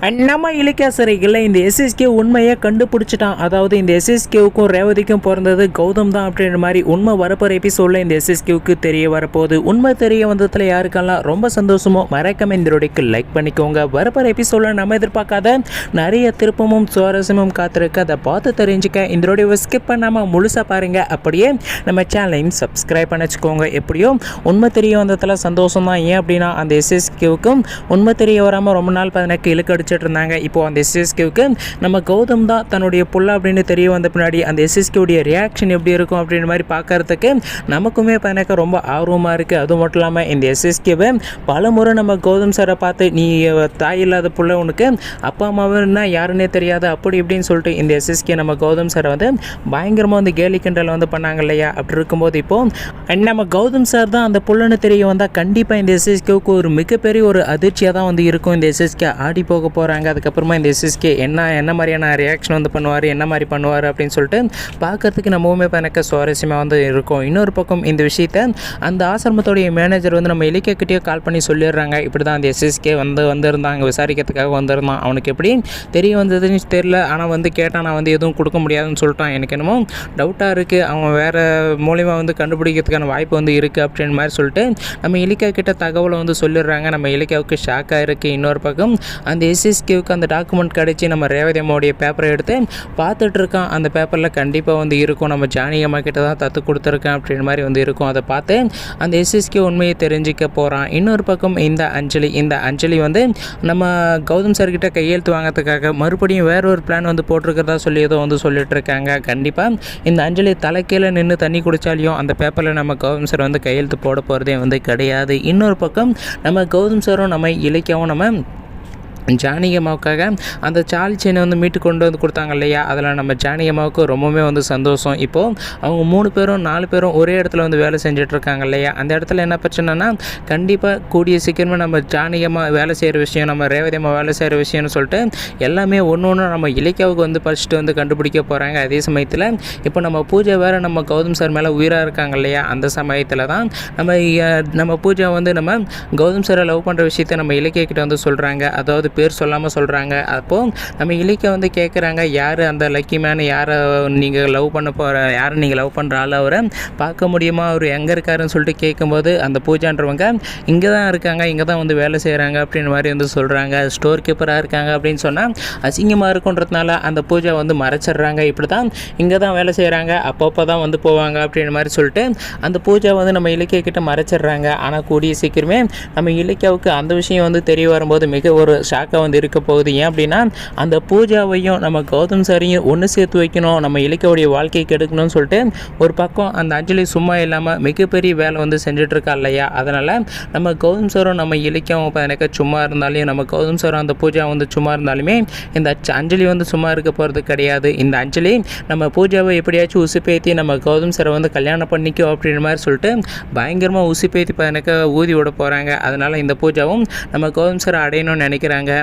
நம்ம இலக்கியாசிரியர்களில் இந்த எஸ்எஸ்கே உண்மையை கண்டுபிடிச்சிட்டான். அதாவது இந்த எஸ்எஸ்கேவுக்கும் ரேவதிக்கும் பிறந்தது கௌதம் தான் அப்படின்ற மாதிரி உண்மை வரப்போகிற எபிசோடில் இந்த எஸ்எஸ்கேவுக்கு தெரிய வரப்போகுது. உண்மை தெரிய வந்ததில் யாருக்கெல்லாம் ரொம்ப சந்தோஷமோ மறக்காம இந்த வீடியோக்கு லைக் பண்ணிக்கோங்க. வரப்போகிற எபிசோடில் நம்ம எதிர்பார்க்காத நிறைய திருப்பமும் சுவாரஸ்யமும் காத்திருக்கு. அதை பார்த்து தெரிஞ்சுக்க இந்த வீடியோவை ஸ்கிப் பண்ணாமல் முழுசாக பாருங்கள். அப்படியே நம்ம சேனலையும் சப்ஸ்கிரைப் பண்ணி வச்சுக்கோங்க. எப்படியோ உண்மை தெரிய வந்ததில் சந்தோஷம் தான். ஏன் அப்படின்னா அந்த எஸ்எஸ்கேவுக்கும் உண்மை தெரிய வராமல் ரொம்ப நாள் எனக்கு இழுக்கடிச்சு இருந்தாங்க. இப்போ அந்த எஸ்எஸ்கேவுக்கு நம்ம கௌதம் தான் தன்னுடைய புள்ள அப்படின்னு தெரிய வந்த பின்னாடி அந்த எஸ்எஸ்கேவுடைய ரியாக்ஷன் எப்படி இருக்கும் அப்படின்ற மாதிரி பார்க்கறதுக்கு நமக்குமே எனக்கு ரொம்ப ஆர்வமாக இருக்குது. அது மட்டும் இல்லாமல் இந்த எஸ்எஸ்கேவை பல முறை நம்ம கௌதம் சாரை பார்த்து நீ தாய் இல்லாத புள்ள உனக்கு அப்பா அம்மாவுன்னா யாருன்னே தெரியாது அப்படி இப்படின்னு சொல்லிட்டு இந்த எஸ்எஸ்கே நம்ம கௌதம் சாரை பயங்கரமாக கேலி கிண்டல் பண்ணாங்க இல்லையா? அப்படி இருக்கும்போது இப்போது நம்ம கௌதம் சார் தான் அந்த புள்ளன்னு தெரிய வந்தால் கண்டிப்பாக இந்த எஸ்எஸ்கேவுக்கு ஒரு மிகப்பெரிய ஒரு அதிர்ச்சியாக தான் இருக்கும். இந்த எஸ்எஸ்கே ஆடி போக போகிறாங்க. அதுக்கப்புறமா இந்த எஸ்எஸ்கே என்ன மாதிரியான ரியாக்ஷன் பண்ணுவார், என்ன மாதிரி பண்ணுவார் அப்படின்னு சொல்லிட்டு பார்க்கறதுக்கு நம்மவுமே எனக்கு சுவாரஸ்யமாக இருக்கும். இன்னொரு பக்கம் இந்த விஷயத்தை அந்த ஆசிரமத்தோடைய மேனேஜர் நம்ம இலக்கியக்கிட்டே கால் பண்ணி சொல்லிடுறாங்க. இப்படி தான் அந்த எஸ்எஸ்கே வந்திருந்தாங்க, விசாரிக்கிறதுக்காக வந்திருந்தான். அவனுக்கு எப்படி தெரிய வந்ததுன்னு தெரியல. ஆனால் கேட்டால் நான் எதுவும் கொடுக்க முடியாதுன்னு சொல்லிட்டான். எனக்கு என்னமோ டவுட்டாக இருக்குது, அவன் வேறு மூலிமா கண்டுபிடிக்கிறதுக்கான வாய்ப்பு இருக்குது அப்படின்னு மாதிரி சொல்லிட்டு நம்ம இலக்கியக்கிட்ட தகவலை சொல்லிடுறாங்க. நம்ம இலக்கியாவுக்கு ஷாக்காக இருக்குது. இன்னொரு பக்கம் அந்த எஸ்எஸ்கேவுக்கு அந்த டாக்குமெண்ட் கிடச்சி நம்ம ரேவதி அம்மாவுடைய பேப்பரை எடுத்து பார்த்துட்டு இருக்கான். அந்த பேப்பரில் கண்டிப்பாக இருக்கும் நம்ம ஜானகி அம்மா கிட்ட தான் தத்து கொடுத்துருக்கேன் அப்படின்ற மாதிரி இருக்கும். அதை பார்த்து அந்த எஸ்எஸ்கே உண்மையை தெரிஞ்சிக்க போகிறான். இன்னொரு பக்கம் இந்த அஞ்சலி நம்ம கௌதம் சார்கிட்ட கையெழுத்து வாங்கிறதுக்காக மறுபடியும் வேற ஒரு பிளான் போட்டிருக்கிறதா சொல்லி ஏதோ சொல்லிட்டு இருக்காங்க. கண்டிப்பாக இந்த அஞ்சலி தலைக்கீழே நின்று தண்ணி குடித்தாலையும் அந்த பேப்பரில் நம்ம கௌதம் சார் கையெழுத்து போட போகிறதே கிடையாது. இன்னொரு பக்கம் நம்ம கௌதம் சாரும் நம்ம இலக்கியாவும் நம்ம ஜானகி அம்மாவுக்காக அந்த சாலி செயினை மீட்டு கொண்டு கொடுத்தாங்க இல்லையா? அதில் நம்ம ஜானகி அம்மாவுக்கு ரொம்பவுமே சந்தோஷம். இப்போது அவங்க 3 பேரும் 4 பேரும் ஒரே இடத்துல வேலை செஞ்சிட்ருக்காங்க இல்லையா? அந்த இடத்துல என்ன பிரச்சனைனா கண்டிப்பாக கூடிய சீக்கிரமாக நம்ம ஜானகி அம்மா வேலை செய்கிற விஷயம், நம்ம ரேவதி அம்மா வேலை செய்கிற விஷயம்னு சொல்லிட்டு எல்லாமே ஒன்று நம்ம இலக்கியாவுக்கு படிச்சுட்டு கண்டுபிடிக்க போகிறாங்க. அதே சமயத்தில் இப்போ நம்ம பூஜை வேறு நம்ம கௌதம் சார் மேலே உயிராக இருக்காங்க இல்லையா? அந்த சமயத்தில் தான் நம்ம பூஜை நம்ம கௌதம் சாரை லவ் பண்ணுற விஷயத்தை நம்ம இலக்கியக்கிட்ட சொல்கிறாங்க. அதாவது பேர் சொல்லாமல் சொல்கிறாங்க. அப்போது நம்ம இலக்கிய கேட்குறாங்க, யார் அந்த லக்கி மேன், யாரை நீங்கள் லவ் பண்ண யாரை நீங்கள் லவ் பண்ணுற ஆள், அவரை பார்க்க முடியுமா, அவர் எங்கே இருக்காருன்னு சொல்லிட்டு கேட்கும்போது அந்த பூஜான்றவங்க இங்கே தான் இருக்காங்க, இங்கே தான் வேலை செய்கிறாங்க அப்படின்னு மாதிரி சொல்கிறாங்க. ஸ்டோர் கீப்பராக இருக்காங்க அப்படின்னு சொன்னால் அசிங்கமாக இருக்குன்றதுனால அந்த பூஜை மறைச்சிட்றாங்க. இப்படி தான் இங்கே தான் வேலை செய்கிறாங்க, அப்பப்போ தான் போவாங்க அப்படின்னு மாதிரி சொல்லிட்டு அந்த பூஜை நம்ம இலக்கிய கிட்ட மறைச்சிட்றாங்க. ஆனால் கூடிய சீக்கிரமே நம்ம இலக்கியாவுக்கு அந்த விஷயம் தெரிய வரும்போது மிக ஒரு ஷாக்காக இருக்க போகுது. ஏன் அப்படின்னா அந்த பூஜாவையும் நம்ம கௌதம் சாரையும் ஒன்று சேர்த்து வைக்கணும், நம்ம இலக்கியோடைய வாழ்க்கையை கெடுக்கணும்னு சொல்லிட்டு ஒரு பக்கம் அந்த அஞ்சலி சும்மா இல்லாமல் மிகப்பெரிய வேலை செஞ்சிட்ருக்கா இல்லையா? அதனால் நம்ம கௌதம் சாரும் நம்ம இலக்கியம் எனக்கு சும்மா இருந்தாலும், நம்ம கௌதம் சாரும் அந்த பூஜா சும்மா இருந்தாலுமே இந்த அஞ்சலி சும்மா இருக்க போகிறது கிடையாது. இந்த அஞ்சலி நம்ம பூஜாவை எப்படியாச்சும் உசுப்பேற்றி நம்ம கௌதம் சாரை கல்யாணம் பண்ணிக்கோ அப்படின்ற மாதிரி சொல்லிட்டு பயங்கரமாக உசுப்பேற்றி எனக்கு ஊதி விட போகிறாங்க. அதனால் இந்த பூஜாவும் நம்ம கௌதம் சாரை அடையணும்னு நினைக்கிறாங்க.